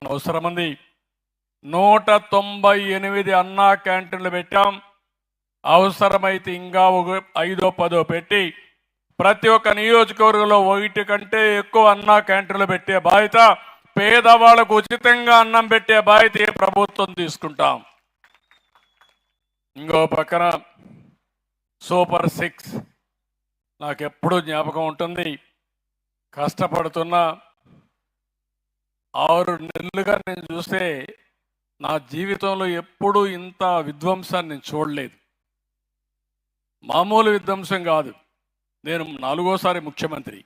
అవసరం ఉంది. 198 అన్నా క్యాంటీన్లు పెట్టాం. అవసరమైతే ఇంకా 5-10 పెట్టి ప్రతి ఒక్క నియోజకవర్గంలో 1 కంటే ఎక్కువ అన్నా క్యాంటీన్లు పెట్టే బాధ్యత, పేదవాళ్లకు ఉచితంగా అన్నం పెట్టే బాధ్యత ప్రభుత్వం తీసుకుంటాం. ఇంకో పక్కన సూపర్ 6 నాకెప్పుడూ జ్ఞాపకం ఉంటుంది. కష్టపడుతున్న 6 నెలలుగా నేను చూస్తే నా జీవితంలో ఎప్పుడూ ఇంత విధ్వంసాన్ని నేను చూడలేదు. మామూలు విధ్వంసం కాదు. నేను 4వసారి ముఖ్యమంత్రి.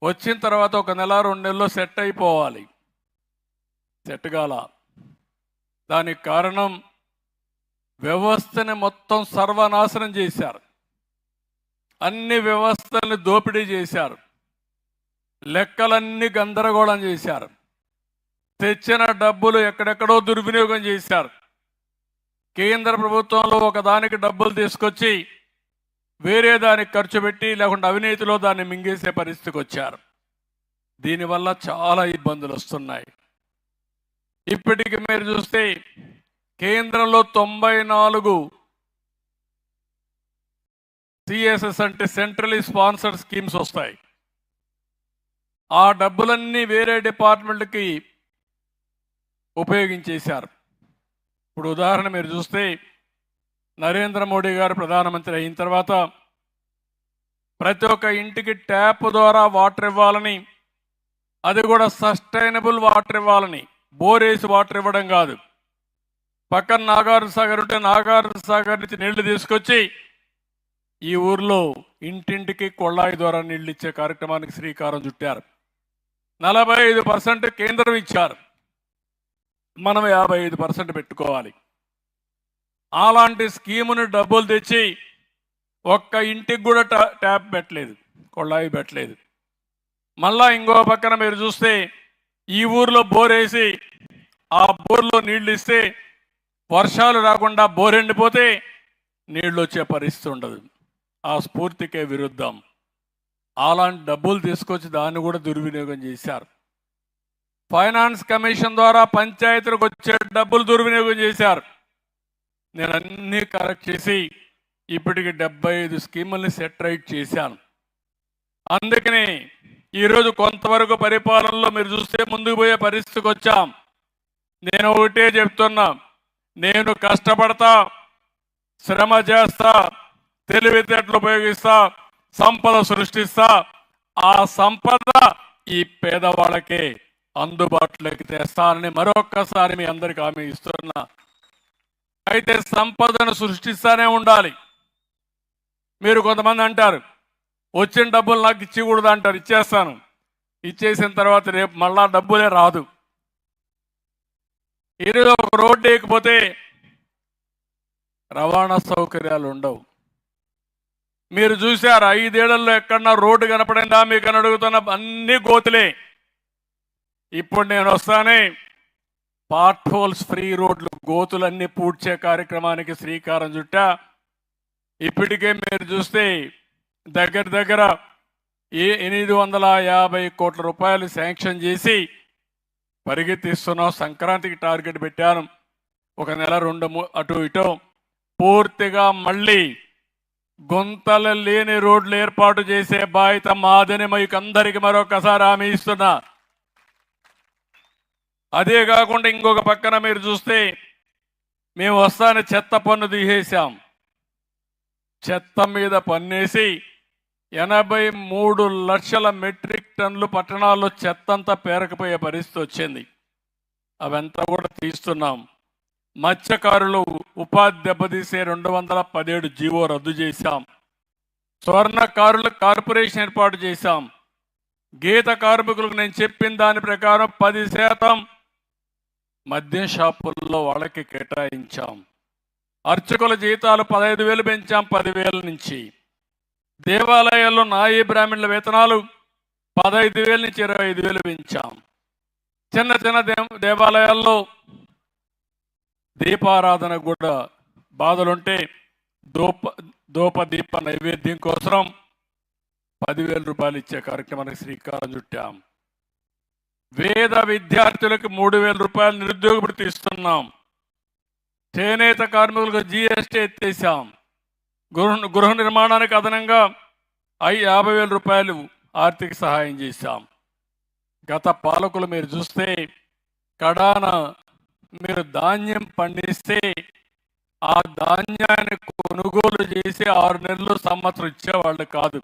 వచ్చిన తర్వాత 1 నెల 2 నెలల్లో సెట్ అయిపోవాలి. సెట్ కాల. దానికి కారణం వ్యవస్థని మొత్తం సర్వనాశనం చేశారు. అన్ని వ్యవస్థల్ని దోపిడీ చేశారు. లెక్కలన్నీ గందరగోళం చేశారు. తెచ్చిన డబ్బులు ఎక్కడెక్కడో దుర్వినియోగం చేశారు. కేంద్ర ప్రభుత్వంలో ఒకదానికి డబ్బులు తీసుకొచ్చి వేరే దానికి ఖర్చు పెట్టి, లేకుంటే అవినీతిలో దాన్ని మింగేసే పరిస్థితికి వచ్చారు. దీనివల్ల చాలా ఇబ్బందులు వస్తున్నాయి. ఇప్పటికి మీరు చూస్తే కేంద్రంలో 94 సిఎస్ఎస్ అంటే సెంట్రలీ స్పాన్సర్డ్ స్కీమ్స్ వస్తాయి. ఆ డబ్బులన్నీ వేరే డిపార్ట్మెంట్కి ఉపయోగించేశారు. ఇప్పుడు ఉదాహరణ మీరు చూస్తే నరేంద్ర మోడీ గారు ప్రధానమంత్రి అయిన తర్వాత ప్రతి ఒక్క ఇంటికి ట్యాప్ ద్వారా వాటర్ ఇవ్వాలని, అది కూడా సస్టైనబుల్ వాటర్ ఇవ్వాలని, బోరేసి వాటర్ ఇవ్వడం కాదు. పక్కన నాగార్జున సాగర్ ఉంటే నాగార్జున సాగర్ నుంచి నీళ్లు తీసుకొచ్చి ఈ ఊర్లో ఇంటింటికి కొళ్ళాయి ద్వారా నీళ్లు ఇచ్చే కార్యక్రమానికి శ్రీకారం చుట్టారు. 45% కేంద్రం ఇచ్చారు. మనం 55% పెట్టుకోవాలి. అలాంటి స్కీముని డబ్బులు తెచ్చి ఒక్క ఇంటికి కూడా ట్యాప్ పెట్టలేదు, కొళ్ళాయి పెట్టలేదు. మళ్ళా ఇంకో పక్కన మీరు చూస్తే ఈ ఊర్లో బోరేసి ఆ బోర్లో నీళ్లు ఇస్తే వర్షాలు రాకుండా బోర్ ఎండిపోతే నీళ్ళు వచ్చే పరిస్థితి ఉండదు. ఆ స్ఫూర్తికే విరుద్ధం. అలాంటి డబ్బులు తీసుకొచ్చి దాన్ని కూడా దుర్వినియోగం చేశారు. ఫైనాన్స్ కమిషన్ ద్వారా పంచాయతీలకు వచ్చే డబ్బులు దుర్వినియోగం చేశారు. నేను అన్నీ కరెక్ట్ చేసి ఇప్పటికి 75 స్కీముల్ని సెట్ రైట్ చేశాను. అందుకని ఈరోజు కొంతవరకు పరిపాలనలో మీరు చూస్తే ముందుకు పోయే పరిస్థితికి వచ్చాం. నేను ఒకటే చెప్తున్నా, నేను కష్టపడతా, శ్రమ చేస్తా, తెలివితేటలు ఉపయోగిస్తా, సంపద సృష్టిస్తా. ఆ సంపద ఈ పేదవాళ్ళకే అందుబాటులోకి తెస్తానని మరొక్కసారి మీ అందరికీ హామీ ఇస్తున్నా. అయితే సంపదను సృష్టిస్తానే ఉండాలి. మీరు కొంతమంది అంటారు వచ్చిన డబ్బులు నాకు ఇచ్చకూడదు అంటారు. ఇచ్చేస్తాను. ఇచ్చేసిన తర్వాత రేపు మళ్ళా డబ్బులే రాదు. ఈరోజు ఒక రోడ్డు వేయకపోతే రవాణా సౌకర్యాలు ఉండవు. మీరు చూశారు 5 ఏళ్లలో ఎక్కడన్నా రోడ్డు కనపడిందా మీకు అని అడుగుతున్న అన్ని గోతులే. ఇప్పుడు నేను వస్తానే పార్ట్ హోల్స్ ఫ్రీ రోడ్లు, గోతులన్నీ పూడ్చే కార్యక్రమానికి శ్రీకారం చుట్టా. ఇప్పటికే మీరు చూస్తే దగ్గర దగ్గర 850 కోట్ల రూపాయలు శాంక్షన్ చేసి పరిగెత్తిస్తున్నాం. సంక్రాంతికి టార్గెట్ పెట్టాను. 1 నెల 2 అటు ఇటు పూర్తిగా మళ్ళీ గుంతలు లేని రోడ్లు ఏర్పాటు చేసే బాధ్యత మాదని మీకు అందరికీ మరొకసారి హామీ ఇస్తున్నా. అదే కాకుండా ఇంకొక పక్కన మీరు చూస్తే మేము వస్తానే చెత్త పన్ను తీసేసాం. చెత్త మీద పన్నేసి 83 లక్షల మెట్రిక్ టన్నులు పట్టణాల్లో చెత్తంతా పేరకపోయే పరిస్థితి వచ్చింది. అవంతా కూడా తీస్తున్నాం. మత్స్యకారులు ఉపాధి దెబ్బతీసే 217 జీవో రద్దు చేశాం. స్వర్ణకారుల కార్పొరేషన్ ఏర్పాటు చేశాం. గీత కార్మికులకు నేను చెప్పిన దాని ప్రకారం 10% మద్యం షాపుల్లో వాళ్ళకి కేటాయించాం. అర్చకుల జీతాలు 15,000 పెంచాం 10,000 నుంచి. దేవాలయాల్లో నాయీ బ్రాహ్మణుల వేతనాలు 15,000 నుంచి 25,000 పెంచాం. చిన్న చిన్న దేవాలయాల్లో దీపారాధన కూడా బాధలుంటే దీప నైవేద్యం కోసం 10,000 రూపాయలు ఇచ్చే కార్యక్రమానికి శ్రీకారం చుట్టాం. వేద విద్యార్థులకు 3,000 రూపాయలు నిరుద్యోగ భృతి ఇస్తున్నాం. చేనేత కార్మికులకు జీఎస్టీ ఎత్తేసాం. గృహ నిర్మాణానికి అదనంగా 50,000 రూపాయలు ఆర్థిక సహాయం చేశాం. గత పాలకులు మీరు చూస్తే కడాన మీరు ధాన్యం పండిస్తే ఆ ధాన్యాన్ని కొనుగోలు చేసి 6 నెలలు సంవత్సరం ఇచ్చేవాళ్ళు కాదు.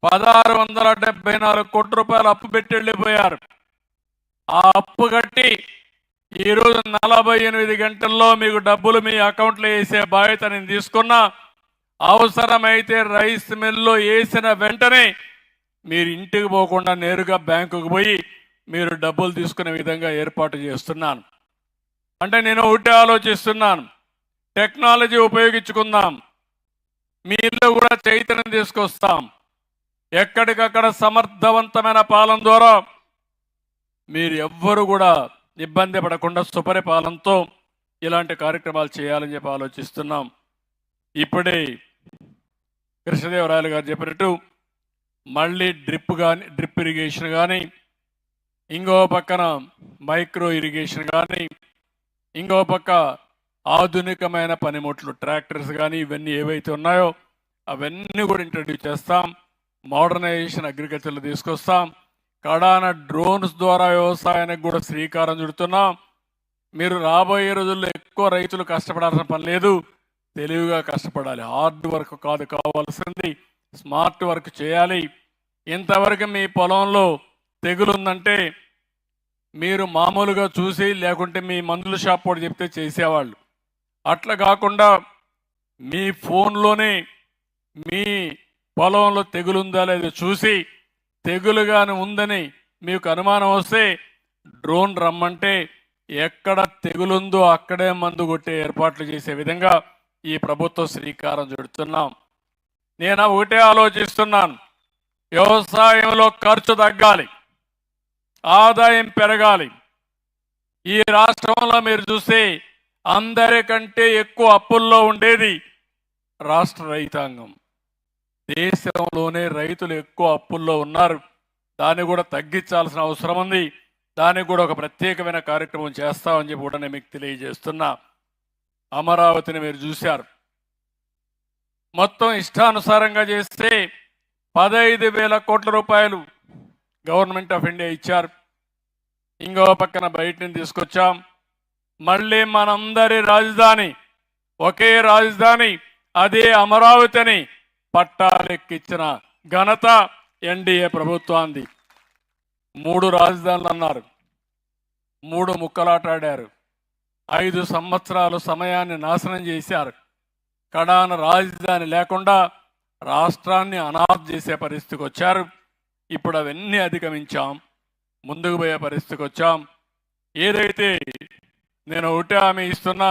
1,674 కోట్ల రూపాయలు అప్పు పెట్టి వెళ్ళిపోయారు. ఆ అప్పు కట్టి ఈరోజు 48 గంటల్లో మీకు డబ్బులు మీ అకౌంట్లో వేసే బాధ్యత నేను తీసుకున్నా. అవసరమైతే రైస్ మిల్లు వేసిన వెంటనే మీరు ఇంటికి పోకుండా నేరుగా బ్యాంకుకు పోయి మీరు డబ్బులు తీసుకునే విధంగా ఏర్పాటు చేస్తున్నాను. అంటే నేను ఒకటే ఆలోచిస్తున్నాను, టెక్నాలజీ ఉపయోగించుకుందాం, మీ ఇల్లు కూడా చైతన్యం తీసుకొస్తాం. ఎక్కడికక్కడ సమర్థవంతమైన పాలన ద్వారా మీరు ఎవ్వరు కూడా ఇబ్బంది పడకుండా సుపరిపాలనతో ఇలాంటి కార్యక్రమాలు చేయాలని చెప్పి ఆలోచిస్తున్నాం. ఇప్పుడే కృష్ణదేవరాయలు గారు చెప్పినట్టు మళ్ళీ డ్రిప్ ఇరిగేషన్ కానీ, ఇంకో పక్కన మైక్రో ఇరిగేషన్ కానీ, ఇంకో పక్క ఆధునికమైన పనిముట్లు ట్రాక్టర్స్ కానీ ఇవన్నీ ఏవైతే ఉన్నాయో అవన్నీ కూడా ఇంట్రడ్యూస్ చేస్తాం. మోడర్నైజేషన్ అగ్రికల్చర్లో తీసుకొస్తాం. కడాన డ్రోన్స్ ద్వారా వ్యవసాయానికి కూడా శ్రీకారం చుడుతున్నాం. మీరు రాబోయే రోజుల్లో ఎక్కువ రైతులు కష్టపడాల్సిన పని లేదు, తెలివిగా కష్టపడాలి. హార్డ్ వర్క్ కాదు కావాల్సింది, స్మార్ట్ వర్క్ చేయాలి. ఇంతవరకు మీ పొలంలో తెగులుందంటే మీరు మామూలుగా చూసి లేకుంటే మీ మందుల షాప్ కూడా చెప్తే చేసేవాళ్ళు. అట్లా కాకుండా మీ ఫోన్లోనే మీ పొలంలో తెగులుందా లేదో చూసి తెగులుగానే ఉందని మీకు అనుమానం వస్తే డ్రోన్ రమ్మంటే ఎక్కడ తెగులుందో అక్కడే మందు కొట్టే ఏర్పాట్లు చేసే విధంగా ఈ ప్రభుత్వం శ్రీకారం చుడుతున్నాం. నేను ఒకటే ఆలోచిస్తున్నాను, వ్యవసాయంలో ఖర్చు తగ్గాలి, ఆదాయం పెరగాలి. ఈ రాష్ట్రంలో మీరు చూస్తే అందరికంటే ఎక్కువ అప్పుల్లో ఉండేది రాష్ట్ర రైతాంగం. దేశంలోనే రైతులు ఎక్కువ అప్పుల్లో ఉన్నారు. దాన్ని కూడా తగ్గించాల్సిన అవసరం ఉంది. దానికి కూడా ఒక ప్రత్యేకమైన కార్యక్రమం చేస్తామని చెప్పి కూడా నేను మీకు తెలియజేస్తున్నా. అమరావతిని మీరు చూశారు, మొత్తం ఇష్టానుసారంగా చేస్తే 15,000 కోట్ల రూపాయలు గవర్నమెంట్ ఆఫ్ ఇండియా ఇచ్చారు. ఇంకో పక్కన బయట నుంచి తీసుకొచ్చాం. మళ్ళీ మనందరి రాజధాని ఒకే రాజధాని, అదే అమరావతిని పట్టాలెక్కించిన ఘనత ఎన్డీఏ ప్రభుత్వాన్ని. 3 రాజధానులు అన్నారు, 3 ముక్కలాటాడారు. 5 సంవత్సరాలు సమయాన్ని నాశనం చేశారు. కడాన రాజధాని లేకుండా రాష్ట్రాన్ని అనాథ చేసే పరిస్థితికి వచ్చారు. ఇప్పుడు అవన్నీ అధిగమించాం, ముందుకు పోయే పరిస్థితికి వచ్చాం. ఏదైతే నేను ఒకటే హామీ ఇస్తున్నా,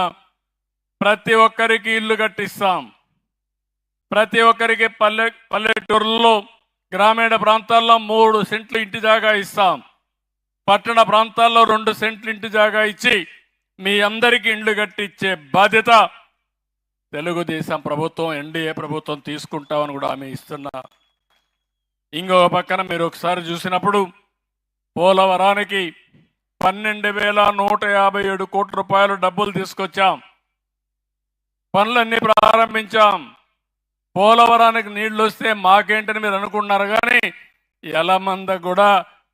ప్రతి ఒక్కరికి ఇల్లు కట్టిస్తాం. ప్రతి ఒక్కరికి పల్లెటూరులో గ్రామీణ ప్రాంతాల్లో 3 సెంట్లు ఇంటి జాగా ఇస్తాం. పట్టణ ప్రాంతాల్లో 2 సెంట్లు ఇంటి జాగా ఇచ్చి మీ అందరికీ ఇండ్లు కట్టించే బాధ్యత తెలుగుదేశం ప్రభుత్వం, ఎన్డీఏ ప్రభుత్వం తీసుకుంటామని కూడా హామీ ఇస్తున్నా. ఇంకో పక్కన మీరు ఒకసారి చూసినప్పుడు పోలవరానికి 12,157 కోట్ల రూపాయలు డబ్బులు తీసుకొచ్చాం. పనులన్నీ ప్రారంభించాం. పోలవరానికి నీళ్లు వస్తే మాకేంటని మీరు అనుకున్నారు, కానీ ఎలమంద కూడా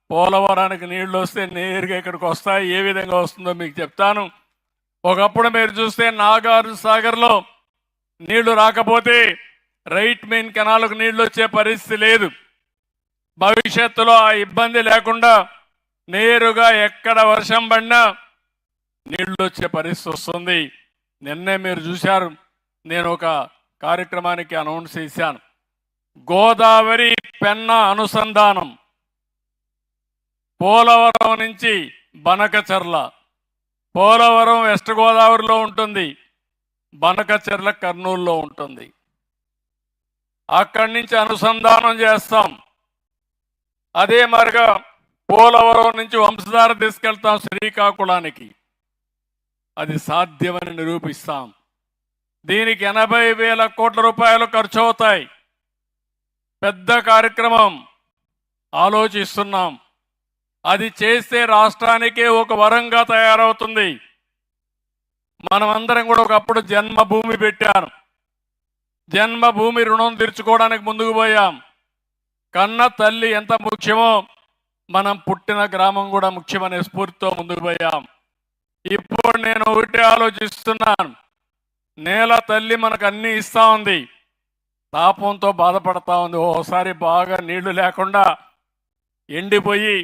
పోలవరానికి నీళ్లు వస్తే నేరుగా ఇక్కడికి వస్తాయి. ఏ విధంగా వస్తుందో మీకు చెప్తాను. ఒకప్పుడు మీరు చూస్తే నాగార్జున సాగర్లో నీళ్లు రాకపోతే రైట్ మెయిన్ కెనాల్కు నీళ్లు వచ్చే పరిస్థితి లేదు. భవిష్యత్తులో ఆ ఇబ్బంది లేకుండా నేరుగా ఎక్కడ వర్షం పడినా నీళ్లు వచ్చే పరిస్థితి వస్తుంది. నిన్నే మీరు చూశారు, నేను ఒక కార్యక్రమానికి అనౌన్స్ చేశాను. గోదావరి పెన్నా అనుసంధానం పోలవరం నుంచి బనకచర్ల, పోలవరం వెస్ట్ గోదావరిలో ఉంటుంది, బనకచర్ల కర్నూలులో ఉంటుంది. అక్కడి నుంచి అనుసంధానం చేస్తాం. అదే మరిగా పోలవరం నుంచి వంశధార తీసుకెళ్తాం శ్రీకాకుళానికి. అది సాధ్యమని నిరూపిస్తాం. దీనికి 80,000 కోట్ల రూపాయలు ఖర్చు అవుతాయి. పెద్ద కార్యక్రమం ఆలోచిస్తున్నాం. అది చేస్తే రాష్ట్రానికే ఒక వరంగా తయారవుతుంది. మనమందరం కూడా ఒకప్పుడు జన్మభూమి పెట్టాను. జన్మభూమి రుణం తీర్చుకోవడానికి ముందుకు పోయాం. కన్న తల్లి ఎంత ముఖ్యమో మనం పుట్టిన గ్రామం కూడా ముఖ్యమనే స్ఫూర్తితో ముందుకు పోయాం. ఇప్పుడు నేను ఒకటి ఆలోచిస్తున్నాను. నేల తల్లి మనకు అన్ని ఇస్తా ఉంది, తాపంతో బాధపడతా ఉంది. ఓసారి బాగా నీళ్లు లేకుండా ఎండిపోయి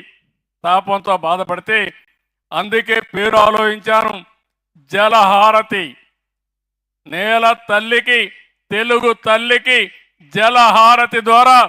తాపంతో బాధపడితే అందుకే పేరు ఆలోచించాను, జలహారతి. నేల తల్లికి, తెలుగు తల్లికి జలహారతి ద్వారా